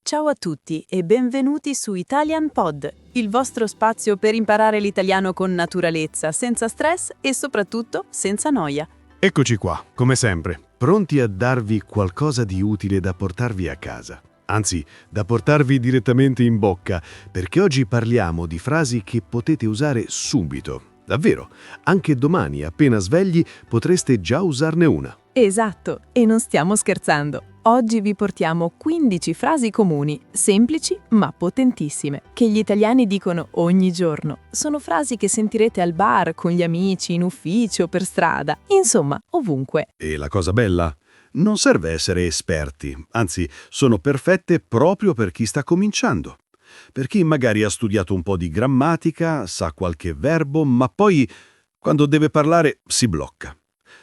Ciao a tutti e benvenuti su Italian Pod, il vostro spazio per imparare l'italiano con naturalezza, senza stress e soprattutto senza noia. Eccoci qua, come sempre, pronti a darvi qualcosa di utile da portarvi a casa. Anzi, da portarvi direttamente in bocca, perché oggi parliamo di frasi che potete usare subito. Davvero, anche domani, appena svegli, potreste già usarne una. Esatto, e non stiamo scherzando. Oggi vi portiamo 15 frasi comuni, semplici ma potentissime, che gli italiani dicono ogni giorno. Sono frasi che sentirete al bar, con gli amici, in ufficio, per strada, insomma, ovunque. E la cosa bella? Non serve essere esperti, anzi, sono perfette proprio per chi sta cominciando. Per chi magari ha studiato un po' di grammatica, sa qualche verbo, ma poi, quando deve parlare, si blocca.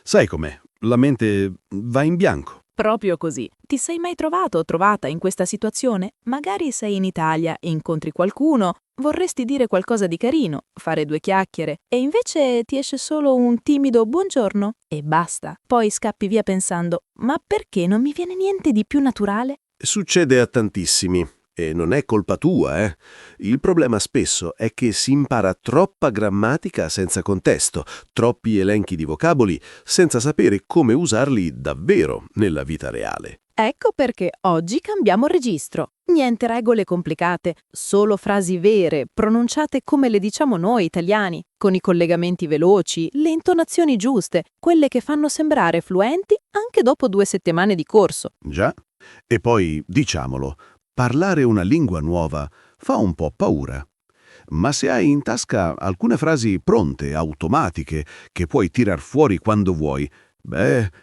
Sai com'è? La mente va in bianco. Proprio così. Ti sei mai trovato o trovata in questa situazione? Magari sei in Italia, incontri qualcuno, vorresti dire qualcosa di carino, fare due chiacchiere, e invece ti esce solo un timido buongiorno e basta. Poi scappi via pensando, ma perché non mi viene niente di più naturale? Succede a tantissimi. E non è colpa tua, eh? Il problema spesso è che si impara troppa grammatica senza contesto, troppi elenchi di vocaboli, senza sapere come usarli davvero nella vita reale. Ecco perché oggi cambiamo registro. Niente regole complicate, solo frasi vere, pronunciate come le diciamo noi italiani, con i collegamenti veloci, le intonazioni giuste, quelle che fanno sembrare fluenti anche dopo 2 settimane di corso. Già? E poi, diciamolo, parlare una lingua nuova fa un po' paura. Ma se hai in tasca alcune frasi pronte, automatiche, che puoi tirar fuori quando vuoi,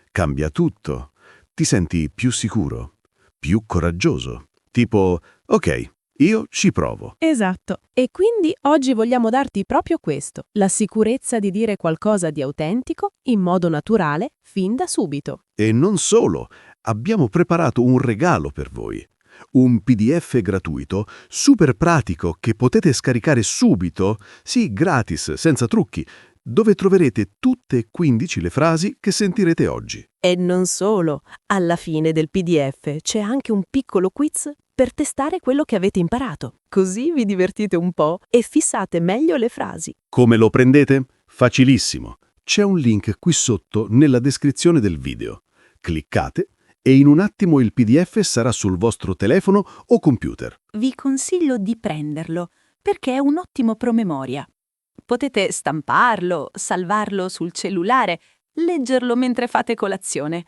cambia tutto. Ti senti più sicuro, più coraggioso. Tipo, ok, io ci provo. Esatto. E quindi oggi vogliamo darti proprio questo, la sicurezza di dire qualcosa di autentico in modo naturale fin da subito. E non solo, abbiamo preparato un regalo per voi. Un PDF gratuito, super pratico, che potete scaricare subito, sì, gratis, senza trucchi, dove troverete tutte e 15 le frasi che sentirete oggi. E non solo, alla fine del PDF c'è anche un piccolo quiz per testare quello che avete imparato. Così vi divertite un po' e fissate meglio le frasi. Come lo prendete? Facilissimo. C'è un link qui sotto nella descrizione del video. Cliccate e in un attimo il PDF sarà sul vostro telefono o computer. Vi consiglio di prenderlo perché è un ottimo promemoria. Potete stamparlo, salvarlo sul cellulare, leggerlo mentre fate colazione.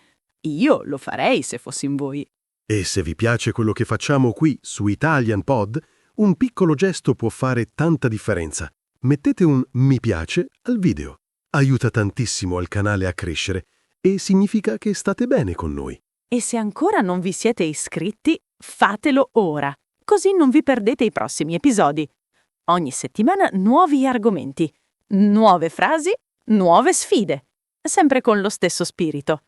Io lo farei se fossi in voi. E se vi piace quello che facciamo qui su Italian Pod, un piccolo gesto può fare tanta differenza. Mettete un mi piace al video. Aiuta tantissimo il canale a crescere e significa che state bene con noi. E se ancora non vi siete iscritti, fatelo ora, così non vi perdete i prossimi episodi. Ogni settimana nuovi argomenti, nuove frasi, nuove sfide, sempre con lo stesso spirito.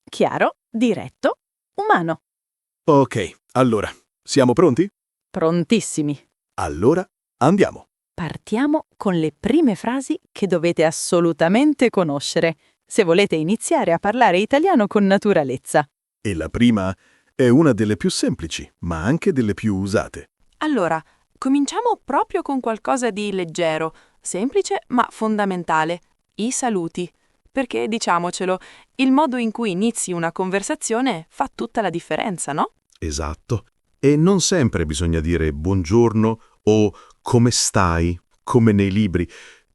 Chiaro, diretto, umano. Ok, allora, siamo pronti? Prontissimi. Allora, andiamo. Partiamo con le prime frasi che dovete assolutamente conoscere, se volete iniziare a parlare italiano con naturalezza. E la prima è una delle più semplici, ma anche delle più usate. Allora, cominciamo proprio con qualcosa di leggero, semplice ma fondamentale, i saluti. Perché, diciamocelo, il modo in cui inizi una conversazione fa tutta la differenza, no? Esatto. E non sempre bisogna dire buongiorno o come stai, come nei libri.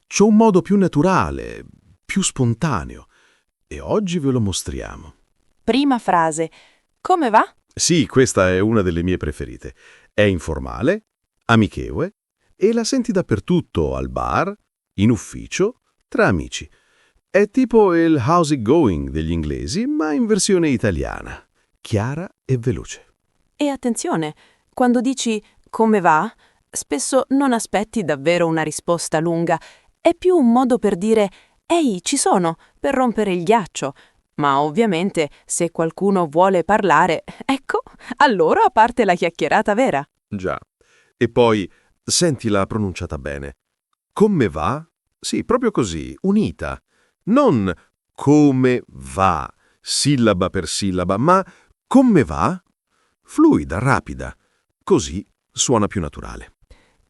C'è un modo più naturale, più spontaneo. E oggi ve lo mostriamo. Prima frase. Come va? Sì, questa è una delle mie preferite. È informale, amichevole e la senti dappertutto, al bar, in ufficio, tra amici. È tipo il how's it going degli inglesi, ma in versione italiana, chiara e veloce. E attenzione, quando dici come va, spesso non aspetti davvero una risposta lunga. È più un modo per dire ehi, ci sono, per rompere il ghiaccio. Ma ovviamente, se qualcuno vuole parlare, ecco, allora parte la chiacchierata vera. Già. E poi, sentila pronunciata bene. Come va? Sì, proprio così, unita. Non come va, sillaba per sillaba, ma come va? Fluida, rapida. Così suona più naturale.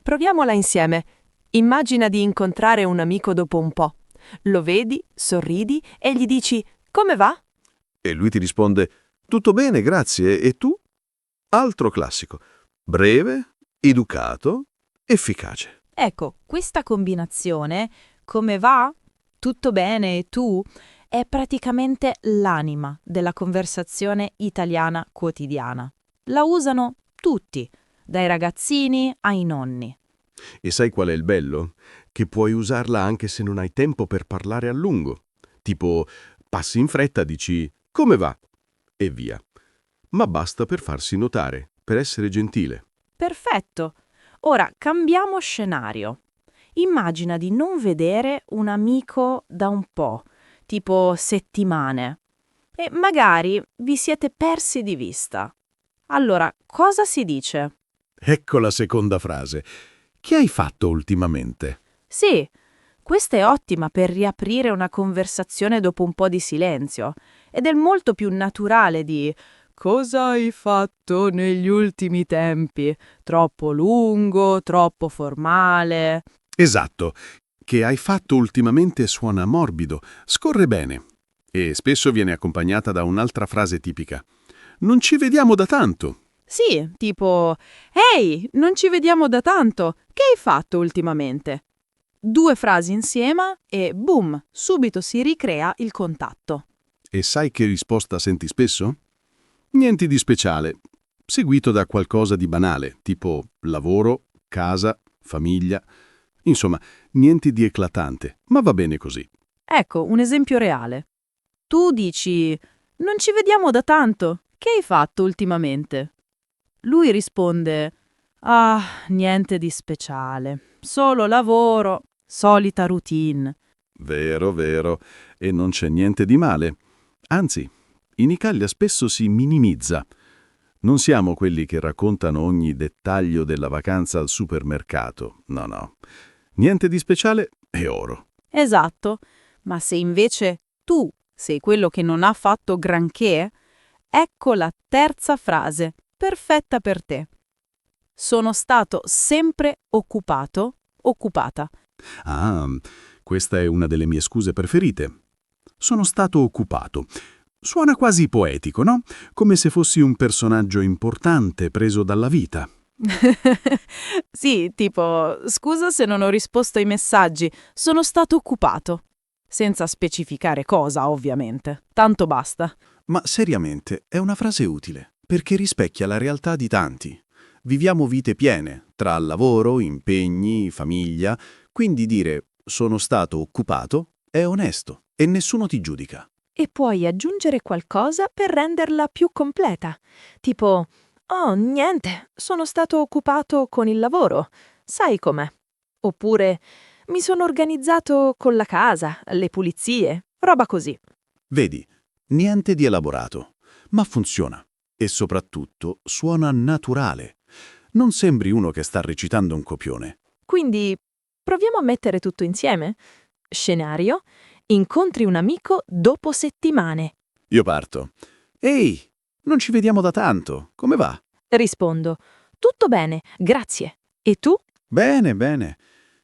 Proviamola insieme. Immagina di incontrare un amico dopo un po'. Lo vedi, sorridi e gli dici «Come va?» E lui ti risponde «Tutto bene, grazie. E tu?» Altro classico. Breve, educato, efficace. Ecco, questa combinazione, come va? Tutto bene e tu? È praticamente l'anima della conversazione italiana quotidiana. La usano tutti, dai ragazzini ai nonni. E sai qual è il bello? Che puoi usarla anche se non hai tempo per parlare a lungo. Tipo, passi in fretta, dici «Come va?» e via. Ma basta per farsi notare, per essere gentile. Perfetto. Ora cambiamo scenario. Immagina di non vedere un amico da un po', tipo settimane, e magari vi siete persi di vista. Allora, cosa si dice? Ecco la seconda frase. Che hai fatto ultimamente? Sì, questa è ottima per riaprire una conversazione dopo un po' di silenzio ed è molto più naturale di «Cosa hai fatto negli ultimi tempi? Troppo lungo, troppo formale?» Esatto. Che hai fatto ultimamente suona morbido, scorre bene. E spesso viene accompagnata da un'altra frase tipica. Non ci vediamo da tanto. Sì, tipo «Ehi, non ci vediamo da tanto, che hai fatto ultimamente?» 2 frasi insieme e boom, subito si ricrea il contatto. E sai che risposta senti spesso? Niente di speciale, seguito da qualcosa di banale, tipo lavoro, casa, famiglia. Insomma, niente di eclatante, ma va bene così. Ecco, un esempio reale. Tu dici «Non ci vediamo da tanto, che hai fatto ultimamente?» Lui risponde «Ah, niente di speciale, solo lavoro, solita routine». Vero, vero, e non c'è niente di male. Anzi, in Italia spesso si minimizza. Non siamo quelli che raccontano ogni dettaglio della vacanza al supermercato. No, no. Niente di speciale è oro. Esatto, ma se invece tu sei quello che non ha fatto granché, ecco la terza frase, perfetta per te. Sono stato sempre occupato, occupata. Ah, questa è una delle mie scuse preferite. Sono stato occupato. Suona quasi poetico, no? Come se fossi un personaggio importante preso dalla vita. Sì, tipo, scusa se non ho risposto ai messaggi, sono stato occupato. Senza specificare cosa, ovviamente. Tanto basta. Ma seriamente, è una frase utile, perché rispecchia la realtà di tanti. Viviamo vite piene, tra lavoro, impegni, famiglia, quindi dire «sono stato occupato» è onesto e nessuno ti giudica. E puoi aggiungere qualcosa per renderla più completa, tipo «Oh, niente, sono stato occupato con il lavoro, sai com'è?» Oppure «Mi sono organizzato con la casa, le pulizie», roba così. Vedi, niente di elaborato, ma funziona. E soprattutto suona naturale. Non sembri uno che sta recitando un copione. Quindi proviamo a mettere tutto insieme. Scenario: incontri un amico dopo settimane. Io parto. Ehi, non ci vediamo da tanto, come va? Rispondo: tutto bene, grazie. E tu? Bene, bene.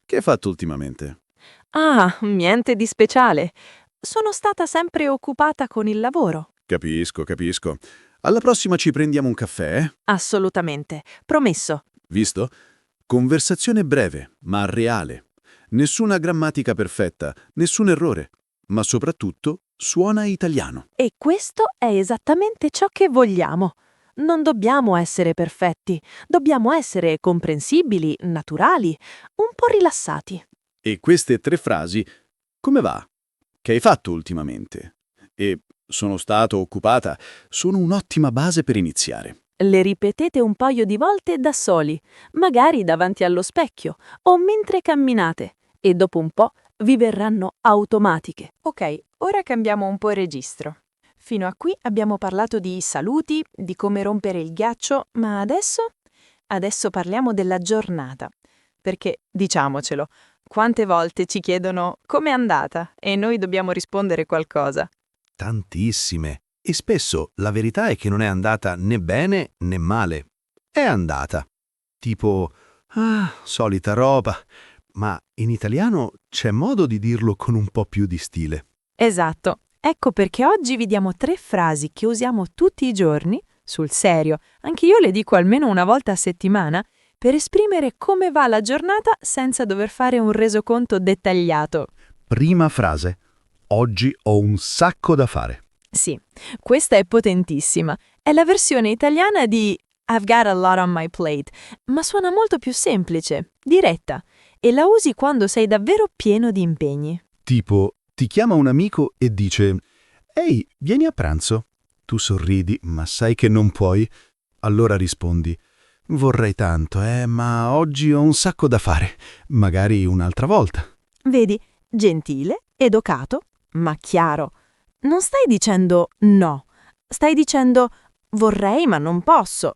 Che hai fatto ultimamente? Ah, niente di speciale. Sono stata sempre occupata con il lavoro. Capisco, capisco. Alla prossima ci prendiamo un caffè, eh? Assolutamente, promesso. Visto? Conversazione breve, ma reale. Nessuna grammatica perfetta, nessun errore. Ma soprattutto suona italiano. E questo è esattamente ciò che vogliamo. Non dobbiamo essere perfetti, dobbiamo essere comprensibili, naturali, un po' rilassati. E queste 3 frasi, come va? Che hai fatto ultimamente? E sono stato occupata, sono un'ottima base per iniziare. Le ripetete un paio di volte da soli, magari davanti allo specchio o mentre camminate, e dopo un po' vi verranno automatiche. Ok, ora cambiamo un po' il registro. Fino a qui abbiamo parlato di saluti, di come rompere il ghiaccio, ma adesso? Adesso parliamo della giornata. Perché, diciamocelo, quante volte ci chiedono «com'è andata?» e noi dobbiamo rispondere qualcosa. Tantissime. E spesso la verità è che non è andata né bene né male. è andata. Tipo, solita roba. Ma in italiano c'è modo di dirlo con un po' più di stile. Esatto. Ecco perché oggi vi diamo 3 frasi che usiamo tutti i giorni, sul serio, anche io le dico almeno una volta a settimana, per esprimere come va la giornata senza dover fare un resoconto dettagliato. Prima frase. Oggi ho un sacco da fare. Sì, questa è potentissima. È la versione italiana di I've got a lot on my plate, ma suona molto più semplice, diretta, e la usi quando sei davvero pieno di impegni. Tipo, ti chiama un amico e dice «Ehi, vieni a pranzo». Tu sorridi, ma sai che non puoi. Allora rispondi «Vorrei tanto, ma oggi ho un sacco da fare. Magari un'altra volta». Vedi, gentile, educato, ma chiaro. Non stai dicendo no, stai dicendo vorrei ma non posso.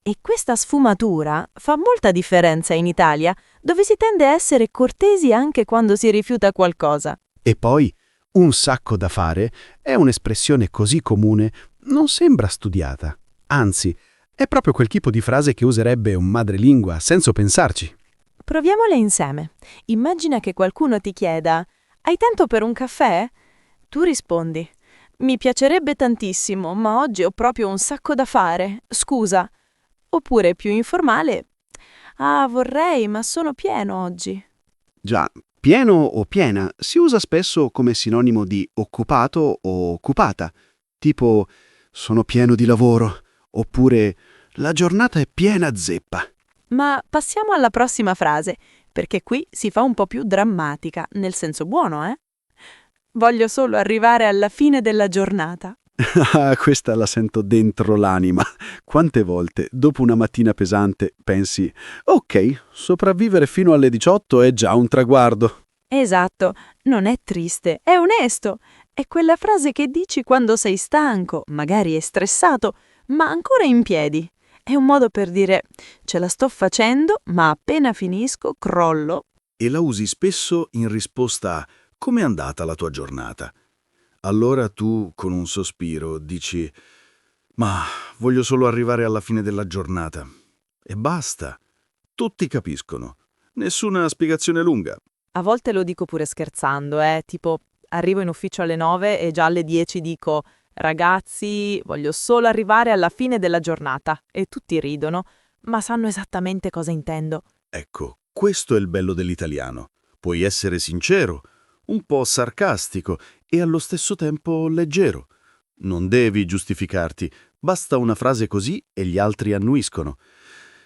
E questa sfumatura fa molta differenza in Italia, dove si tende a essere cortesi anche quando si rifiuta qualcosa. E poi, un sacco da fare è un'espressione così comune, non sembra studiata. Anzi, è proprio quel tipo di frase che userebbe un madrelingua senza pensarci. Proviamole insieme. Immagina che qualcuno ti chieda «Hai tempo per un caffè?» Tu rispondi «Mi piacerebbe tantissimo, ma oggi ho proprio un sacco da fare. Scusa». Oppure più informale «Ah, vorrei, ma sono pieno oggi». Già, pieno o piena si usa spesso come sinonimo di occupato o occupata, tipo sono pieno di lavoro, oppure la giornata è piena zeppa. Ma passiamo alla prossima frase, perché qui si fa un po' più drammatica, nel senso buono, eh? Voglio solo arrivare alla fine della giornata. Questa la sento dentro l'anima. Quante volte, dopo una mattina pesante, pensi «Ok, sopravvivere fino alle 18 è già un traguardo». Esatto, non è triste, è onesto. È quella frase che dici quando sei stanco, magari è stressato, ma ancora in piedi. È un modo per dire «ce la sto facendo, ma appena finisco crollo». E la usi spesso in risposta a «Com'è andata la tua giornata?». Allora tu, con un sospiro, dici «Ma voglio solo arrivare alla fine della giornata». E basta. Tutti capiscono. Nessuna spiegazione lunga. A volte lo dico pure scherzando, tipo arrivo in ufficio alle 9 e già alle 10 dico «Ragazzi, voglio solo arrivare alla fine della giornata». E tutti ridono, ma sanno esattamente cosa intendo. Ecco, questo è il bello dell'italiano. Puoi essere sincero, un po' sarcastico e allo stesso tempo leggero. Non devi giustificarti, basta una frase così e gli altri annuiscono.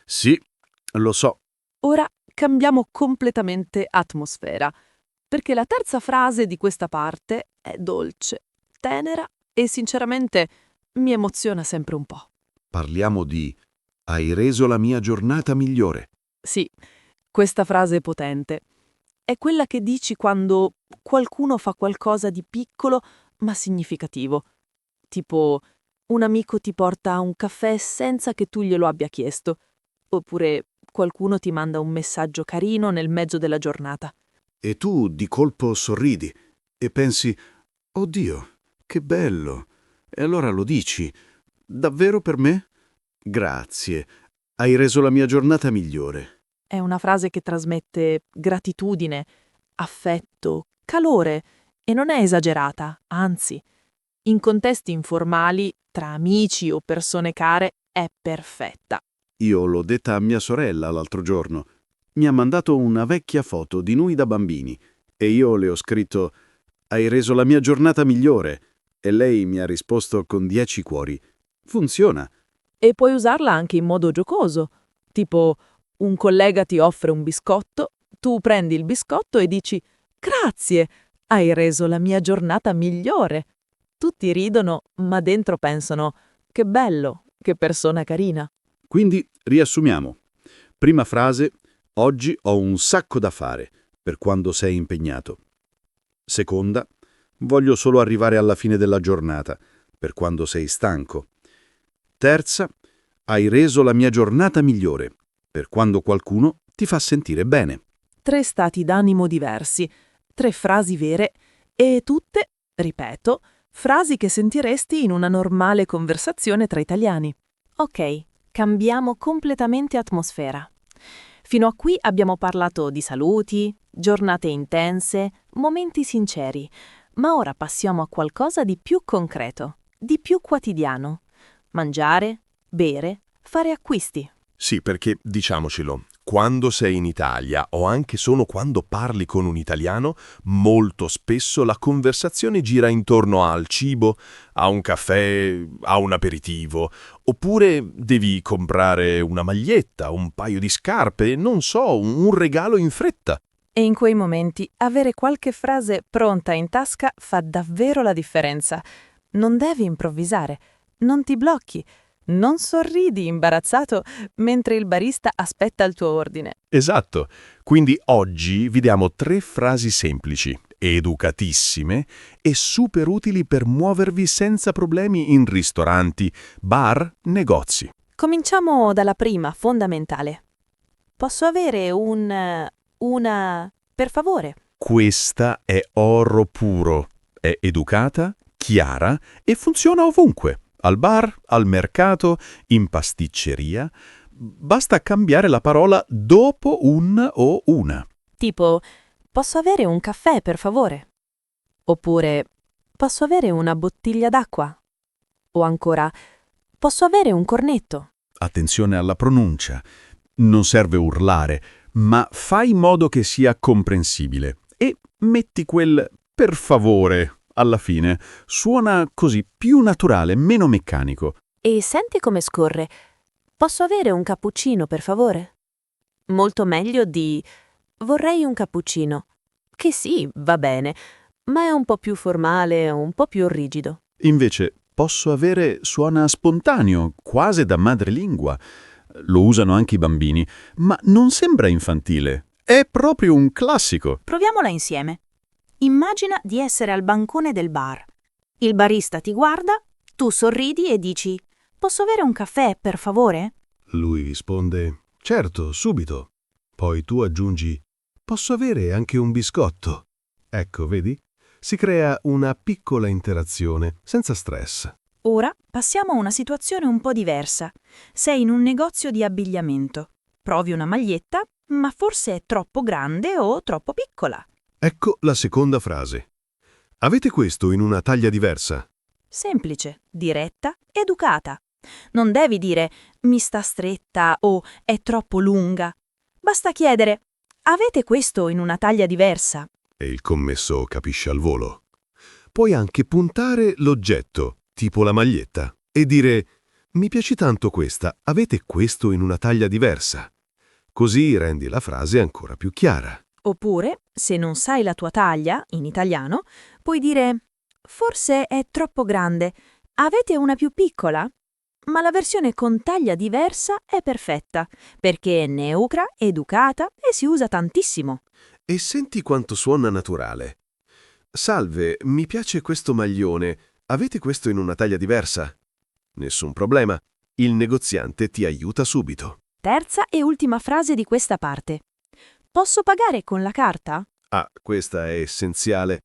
Sì, lo so. Ora cambiamo completamente atmosfera, perché la terza frase di questa parte è dolce, tenera e sinceramente mi emoziona sempre un po'. Parliamo di «Hai reso la mia giornata migliore». Sì, questa frase è potente. È quella che dici quando qualcuno fa qualcosa di piccolo ma significativo. Tipo, un amico ti porta un caffè senza che tu glielo abbia chiesto. Oppure qualcuno ti manda un messaggio carino nel mezzo della giornata. E tu di colpo sorridi e pensi «Oddio, che bello!» E allora lo dici «Davvero per me? Grazie, hai reso la mia giornata migliore». È una frase che trasmette gratitudine, affetto, calore e non è esagerata, anzi, in contesti informali, tra amici o persone care, è perfetta. Io l'ho detta a mia sorella l'altro giorno. Mi ha mandato una vecchia foto di noi da bambini e io le ho scritto «Hai reso la mia giornata migliore» e lei mi ha risposto con 10 cuori. Funziona. E puoi usarla anche in modo giocoso, tipo un collega ti offre un biscotto, tu prendi il biscotto e dici «Grazie, hai reso la mia giornata migliore». Tutti ridono, ma dentro pensano «Che bello, che persona carina». Quindi riassumiamo. Prima frase, oggi ho un sacco da fare per quando sei impegnato. Seconda, voglio solo arrivare alla fine della giornata per quando sei stanco. Terza, hai reso la mia giornata migliore per quando qualcuno ti fa sentire bene. 3 stati d'animo diversi, 3 frasi vere e tutte, ripeto, frasi che sentiresti in una normale conversazione tra italiani. Ok, Cambiamo completamente atmosfera. Fino a qui abbiamo parlato di saluti, giornate intense, momenti sinceri, ma ora passiamo a qualcosa di più concreto, di più quotidiano. Mangiare, bere, fare acquisti. Sì, perché, diciamocelo, quando sei in Italia o anche solo quando parli con un italiano, molto spesso la conversazione gira intorno al cibo, a un caffè, a un aperitivo, oppure devi comprare una maglietta, un paio di scarpe, non so, un regalo in fretta. E in quei momenti avere qualche frase pronta in tasca fa davvero la differenza. Non devi improvvisare, non ti blocchi, non sorridi imbarazzato mentre il barista aspetta il tuo ordine. Esatto. Quindi oggi vi diamo 3 frasi semplici, educatissime e super utili per muovervi senza problemi in ristoranti, bar, negozi. Cominciamo dalla prima, fondamentale. Posso avere per favore? Questa è oro puro. È educata, chiara e funziona ovunque. Al bar, al mercato, in pasticceria. Basta cambiare la parola dopo un o una. Tipo, posso avere un caffè, per favore? Oppure, posso avere una bottiglia d'acqua? O ancora, posso avere un cornetto? Attenzione alla pronuncia. Non serve urlare, ma fai in modo che sia comprensibile. E metti quel per favore alla fine. Suona così più naturale, meno meccanico. E senti come scorre. Posso avere un cappuccino, per favore? Molto meglio di vorrei un cappuccino. Che sì, va bene, ma è un po' più formale, un po' più rigido. Invece, posso avere suona spontaneo, quasi da madrelingua. Lo usano anche i bambini, ma non sembra infantile. È proprio un classico. Proviamola insieme. Immagina di essere al bancone del bar. Il barista ti guarda, tu sorridi e dici «Posso avere un caffè, per favore?» Lui risponde: certo, subito. Poi tu aggiungi: posso avere anche un biscotto? Ecco, vedi? Si crea una piccola interazione, senza stress. Ora passiamo a una situazione un po' diversa. Sei in un negozio di abbigliamento. Provi una maglietta, ma forse è troppo grande o troppo piccola. Ecco la seconda frase. Avete questo in una taglia diversa? Semplice, diretta, educata. Non devi dire «mi sta stretta» o «è troppo lunga». Basta chiedere «avete questo in una taglia diversa?» E il commesso capisce al volo. Puoi anche puntare l'oggetto, tipo la maglietta, e dire «mi piace tanto questa, avete questo in una taglia diversa?» Così rendi la frase ancora più chiara. Oppure, se non sai la tua taglia, in italiano, puoi dire «forse è troppo grande, avete una più piccola?» Ma la versione con taglia diversa è perfetta, perché è neutra, educata e si usa tantissimo. E senti quanto suona naturale. Salve, mi piace questo maglione, avete questo in una taglia diversa? Nessun problema, il negoziante ti aiuta subito. Terza e ultima frase di questa parte. Posso pagare con la carta? Ah, questa è essenziale.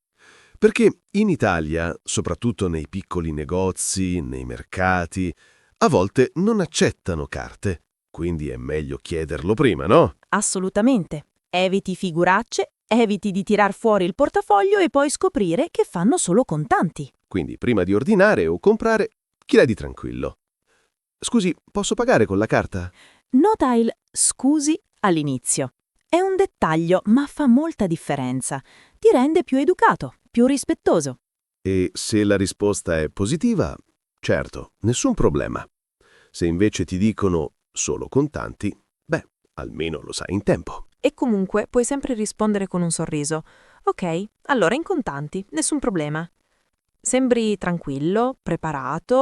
Perché in Italia, soprattutto nei piccoli negozi, nei mercati, a volte non accettano carte. Quindi è meglio chiederlo prima, no? Assolutamente. Eviti figuracce, eviti di tirar fuori il portafoglio e poi scoprire che fanno solo contanti. Quindi prima di ordinare o comprare, chiedi tranquillo. Scusi, posso pagare con la carta? Nota il «scusi» all'inizio. È un dettaglio, ma fa molta differenza. Ti rende più educato, più rispettoso. E se la risposta è positiva, certo, nessun problema. Se invece ti dicono solo contanti, beh, almeno lo sai in tempo. E comunque puoi sempre rispondere con un sorriso. Ok, allora in contanti, nessun problema. Sembri tranquillo, preparato,